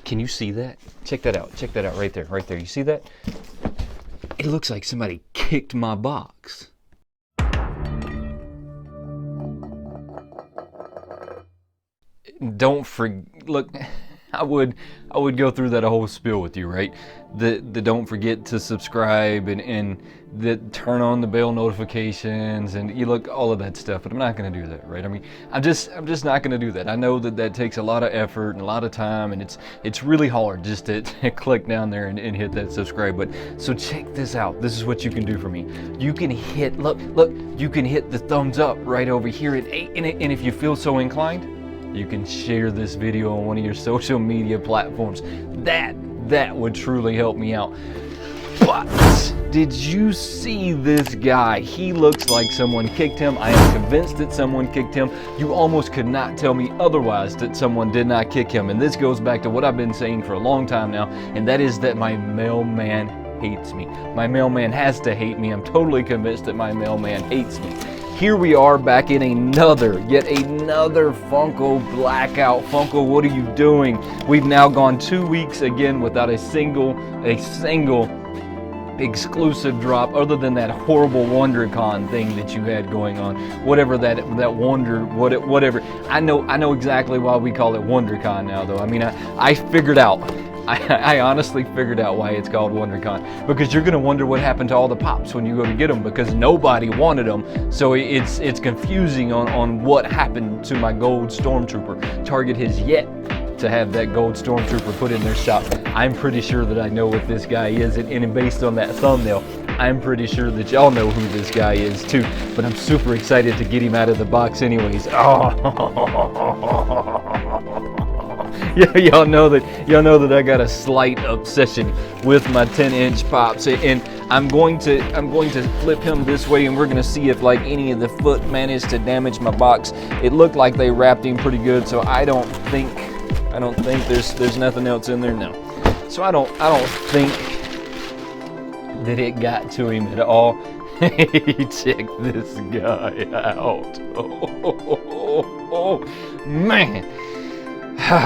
Can you see that? Check that out. Check that out right there. Right there. You see that? It looks like somebody kicked my box. Don't forget. Look, I would go through that whole spiel with you, right? The don't forget to subscribe and the turn on the bell notifications and you look all of that stuff. But I'm not going to do that, right? I mean, I'm just not going to do that. I know that takes a lot of effort and a lot of time, and it's really hard just to click down there and hit that subscribe button. So check this out. This is what you can do for me. You can hit look. You can hit the thumbs up right over here and if you feel so inclined, you can share this video on one of your social media platforms. That would truly help me out. But did you see this guy? He looks like someone kicked him. I am convinced that someone kicked him. You almost could not tell me otherwise that someone did not kick him. And this goes back to what I've been saying for a long time now, and that is that my mailman hates me. My mailman has to hate me. I'm totally convinced that my mailman hates me. Here we are back in yet another Funko blackout. Funko, what are you doing? We've now gone 2 weeks again without a single exclusive drop, other than that horrible WonderCon thing that you had going on. Whatever whatever. I know exactly why we call it WonderCon now, though. I mean, I figured out. I honestly figured out why it's called WonderCon, because you're gonna wonder what happened to all the pops when you go to get them, because nobody wanted them. So it's confusing on what happened to my gold stormtrooper. Target has yet to have that gold stormtrooper put in their shop. I'm pretty sure that I know what this guy is, and based on that thumbnail, I'm pretty sure that y'all know who this guy is too. But I'm super excited to get him out of the box anyways. Oh. Yeah, y'all know that I got a slight obsession with my 10-inch pops, and I'm going to flip him this way, and we're gonna see if like any of the foot managed to damage my box. It looked like they wrapped him pretty good, so I don't think there's nothing else in there now. So I don't think that it got to him at all. Hey, check this guy out. Oh, man.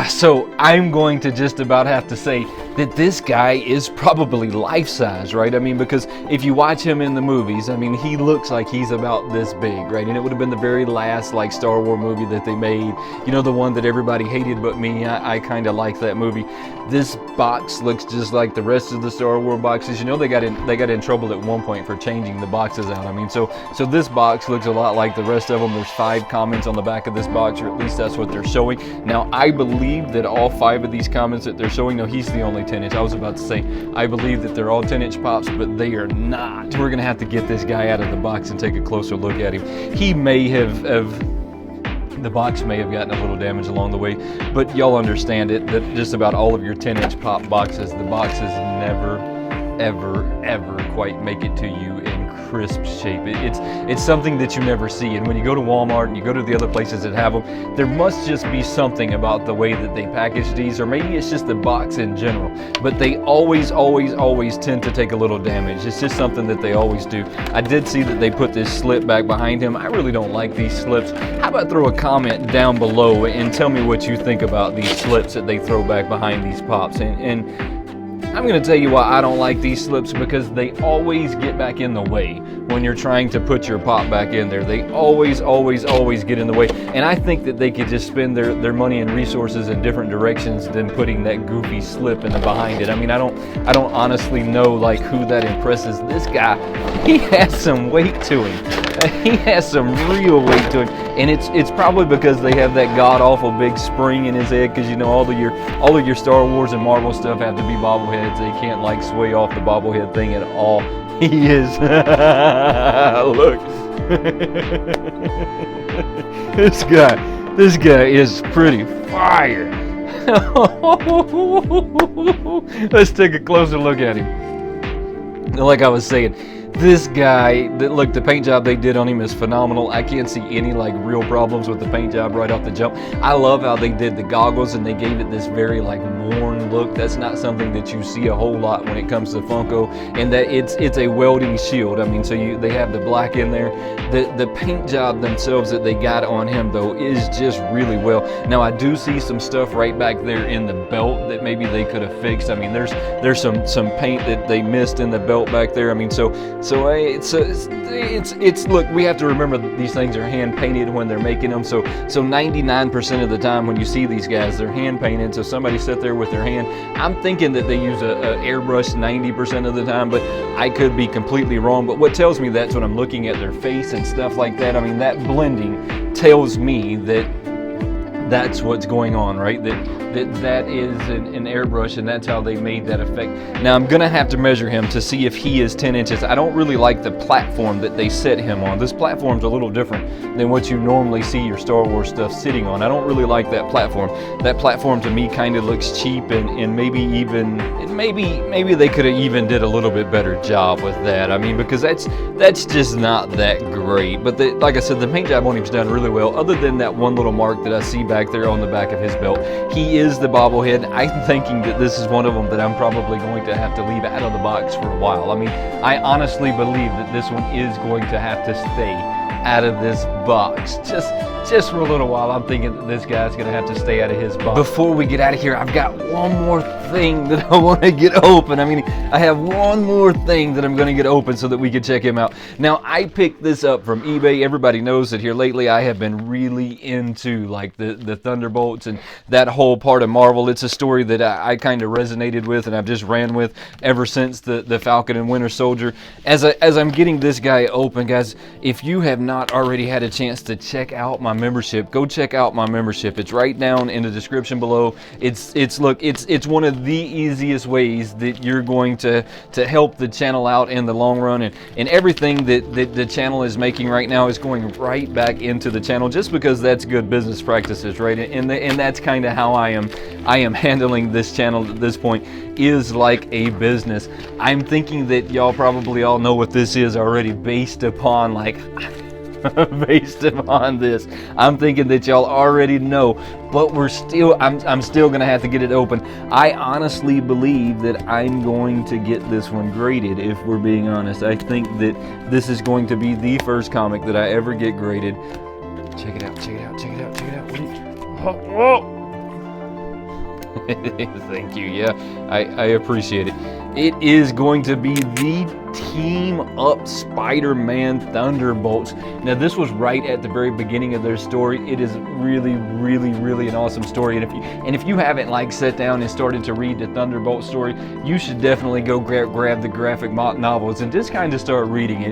So I'm going to just about have to say that this guy is probably life-size, right? I mean, because if you watch him in the movies, I mean, he looks like he's about this big, right? And it would have been the very last like Star Wars movie that they made. You know, the one that everybody hated but me. I kind of like that movie. This box looks just like the rest of the Star Wars boxes. You know, they got in trouble at one point for changing the boxes out. I mean, so this box looks a lot like the rest of them. There's 5 comments on the back of this box, or at least that's what they're showing. Now, I believe that all 5 of these comments that they're showing, no, he's the only 10-inch. I was about to say, I believe that they're all 10-inch pops, but they are not. We're gonna have to get this guy out of the box and take a closer look at him. He may have the box may have gotten a little damage along the way, but y'all understand it, that just about all of your 10-inch pop boxes, the boxes never, ever quite make it to you in crisp shape. It's something that you never see, and when you go to Walmart and you go to the other places that have them, there must just be something about the way that they package these, or maybe it's just the box in general, but they always tend to take a little damage. It's just something that they always do. I did see that they put this slip back behind him. I really don't like these slips. How about throw a comment down below and tell me what you think about these slips that they throw back behind these pops, and I'm going to tell you why I don't like these slips, because they always get back in the way when you're trying to put your pop back in there. They always get in the way, and I think that they could just spend their money and resources in different directions than putting that goofy slip in the behind it. I mean, I don't honestly know like who that impresses. This guy, he has some weight to him. He has some real weight to him, and it's probably because they have that god-awful big spring in his head, because you know all of your Star Wars and Marvel stuff have to be bobbleheads. They can't like sway off the bobblehead thing at all. He is look. This guy is pretty fire. Let's take a closer look at him. Like I was saying, This guy, look, the paint job they did on him is phenomenal. I can't see any like real problems with the paint job right off the jump. I love how they did the goggles and they gave it this very like worn look. That's not something that you see a whole lot when it comes to Funko, and that it's a welding shield. I mean, so they have the black in there. The paint job themselves that they got on him though is just really well. Now I do see some stuff right back there in the belt that maybe they could have fixed. I mean, there's some paint that they missed in the belt back there. I mean, so it's look, we have to remember that these things are hand painted when they're making them. So 99% of the time when you see these guys, they're hand painted. So somebody sat there with their hand. I'm thinking that they use a airbrush 90% of the time, but I could be completely wrong. But what tells me that's when I'm looking at their face and stuff like that. I mean, that blending tells me that that's what's going on, right? That is an airbrush, and that's how they made that effect. Now I'm gonna have to measure him to see if he is 10 inches. I don't really like the platform that they set him on. This platform's a little different than what you normally see your Star Wars stuff sitting on. I don't really like that platform. That platform to me kind of looks cheap, and maybe they could have even did a little bit better job with that. I mean, because that's just not that great. But like I said, the paint job on him's done really well, other than that one little mark that I see back there on the back of his belt. He is the bobblehead. I'm thinking that this is one of them that I'm probably going to have to leave out of the box for a while. I mean, I honestly believe that this one is going to have to stay out of this box just for a little while. I'm thinking that this guy's gonna have to stay out of his box. Before we get out of here, I've got one more thing that I want to get open. I mean, I have one more thing that I'm gonna get open so that we can check him out. Now, I picked this up from eBay. Everybody knows that here lately I have been really into like the Thunderbolts and that whole part of Marvel. It's a story that I kind of resonated with, and I've just ran with ever since the Falcon and Winter Soldier. As I'm getting this guy open, guys, if you have not already had a chance to check out my membership, go check out my membership. It's right down in the description below. It's one of the easiest ways that you're going to help the channel out in the long run, and everything that the channel is making right now is going right back into the channel, just because that's good business practices, right? And that's kind of how I am handling this channel at this point, is like a business. I'm thinking that y'all probably all know what this is already, based upon like based upon this. I'm thinking that y'all already know, but I'm still gonna have to get it open. I honestly believe that I'm going to get this one graded, if we're being honest. I think that this is going to be the first comic that I ever get graded. Check it out, check it out, check it out, check it out. Whoa. Thank you. Yeah, I appreciate it. It is going to be the Team Up Spider-Man Thunderbolts. Now, this was right at the very beginning of their story. It is really, really, really an awesome story. And if you haven't like sat down and started to read the Thunderbolt story, you should definitely go grab the graphic novels and just kind of start reading it.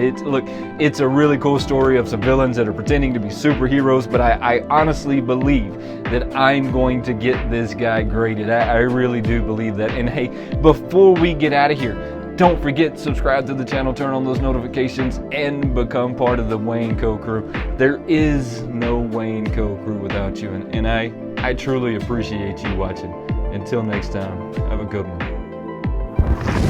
It's a really cool story of some villains that are pretending to be superheroes. But I honestly believe that I'm going to get this guy graded. I really do believe that. And hey, before we get out of here, don't forget to subscribe to the channel, turn on those notifications, and become part of the Wayneko crew. There is no Wayneko crew without you, and I truly appreciate you watching. Until next time, have a good one.